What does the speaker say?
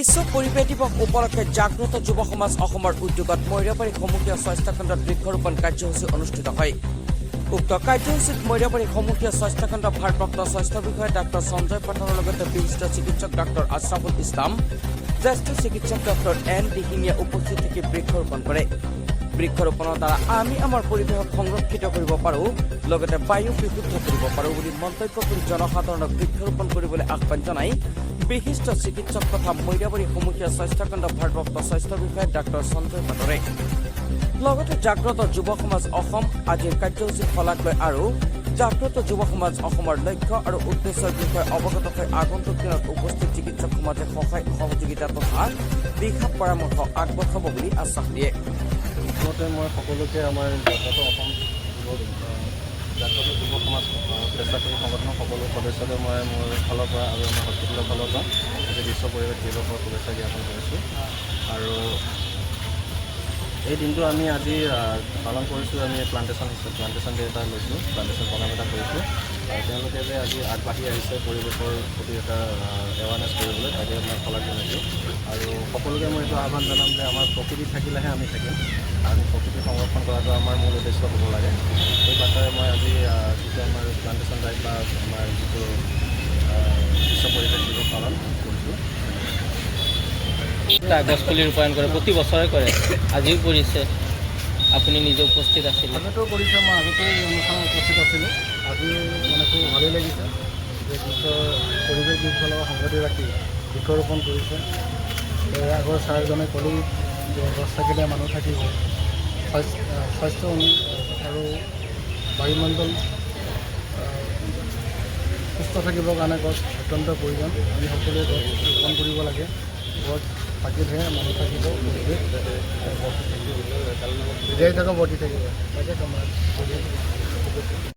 বিশ্ব পৰিৱেশ দিৱস উপলক্ষে জাগ্ৰত যুৱ সমাজ অসমৰ উদ্যোগত মৈৰাবাৰী সমূহীয়া স্বাস্থ্য কেন্দ্ৰত বৃক্ষৰোপণ কাৰ্যসূচী অনুষ্ঠিত হয়। উক্ত কাৰ্যসূচীত মৈৰাবাৰী সমূহীয়া স্বাস্থ্য কেন্দ্ৰৰ ভাৰপ্ৰাপ্ত স্বাস্থ্য বিষয়া ডাক্তৰ সঞ্জয় পাঠকৰ লগতে বিশিষ্ট চিকিৎসক ডাক্তৰ আশৰাফুল ইছলাম, জ্যেষ্ঠ চিকিৎসক ডাক্তৰ এন দিহিঙীয়া উপস্থিত থাকি বৃক্ষৰোপণ কৰে। বৃক্ষৰোপণৰ দ্বাৰা আমি আমাৰ পৰিৱেশক সংৰক্ষিত কৰিব পাৰোঁ, লগতে বায়ু বিশুদ্ধ কৰিব পাৰোঁ বুলি মন্তব্য কৰি জনসাধাৰণক বৃক্ষৰোপণ কৰিবলৈ আহ্বান জনাই বিশিষ্ট চিকিৎসক তথা মৈৰাবাৰী সমূহীয়া স্বাস্থ্য কেন্দ্ৰৰ ভাৰপ্ৰাপ্ত স্বাস্থ্য বিষয়া ডাক্তৰ সঞ্জয় পাটৰে লগতে জাগ্ৰত যুৱ সমাজ অসম আজিৰ কাৰ্যসূচীত শলাগ লয় আৰু জাগ্ৰত যুৱ সমাজ অসমৰ লক্ষ্য আৰু উদ্দেশ্যৰ বিষয়ে অৱগত হৈ আগন্তুক দিনত উপস্থিত চিকিৎসক সমাজে সহায় সহযোগিতা তথা দিহা পৰামৰ্শ আগবঢ়াব বুলি আশ্বাস দিয়ে। প্ৰথমতে মই সকলোকে আমাৰ জাগ্ৰত অসম জাগ্ৰত যুৱ সমাজ স্বেচ্ছাসেৱী সংগঠনৰ সকলো সদস্যকে মই মোৰ ফালৰ পৰা আৰু আমাৰ হস্পিটেলৰ ফালৰ পৰা আজি বিশ্ব পৰিৱেশ দিৱসৰ শুভেচ্ছা জ্ঞাপন কৰিছোঁ। আৰু এই দিনটো আমি আজি পালন কৰিছোঁ, আমি প্লান্টেশ্যন ডে এটা লৈছোঁ, প্লান্টেশ্যন প্ৰগ্ৰাম এটা কৰিছোঁ। আৰু তেওঁলোকে যে আজি আগবাঢ়ি আহিছে পৰিৱেশৰ প্ৰতি এটা এৱাৰনেছ কৰিবলৈ, তাকে মই শলাগ জনাইছোঁ। আৰু সকলোকে মই এইটো আহ্বান জনাম যে আমাৰ প্ৰকৃতি থাকিলেহে আমি থাকিম, আৰু প্ৰকৃতি সংৰক্ষণ কৰাটো আমাৰ মূল উদ্দেশ্য হ'ব লাগে। এই বাৰ্তাৰে মই আজি যিটো আমাৰ প্লান্টেশ্যন ড্ৰাইভ বা আমাৰ যিটো বিশ্ব পৰিৱেশ দিৱস পালন কৰিছোঁ। গছপুলি ৰূপায়ণ কৰে, প্ৰতি বছৰে কৰে, আজিও কৰিছে, আপুনি নিজে উপস্থিত আছিল? আগতেও কৰিছে, মই আগতেও এই অনুষ্ঠানত উপস্থিত আছিলোঁ। আজি মানে খুব ভালেই লাগিছে যে বিশ্ব পৰিৱেশ দিৱসৰ লগত সংগতি ৰাখি বৃক্ষৰোপণ কৰিছে। আগৰ ছাৰজনে ক'লেই যে গছ থাকিলে মানুহ থাকিব, স্বাস্থ্য আৰু বায়ুমণ্ডল সুস্থ থাকিবৰ কাৰণে গছ অত্যন্ত প্ৰয়োজন। আমি সকলোৱে গছ ৰোপণ কৰিব লাগে। গছ থাকিলেহে মানুহ থাকিব, জীয়াই থকা বৰ্তি থাকিব। তাকে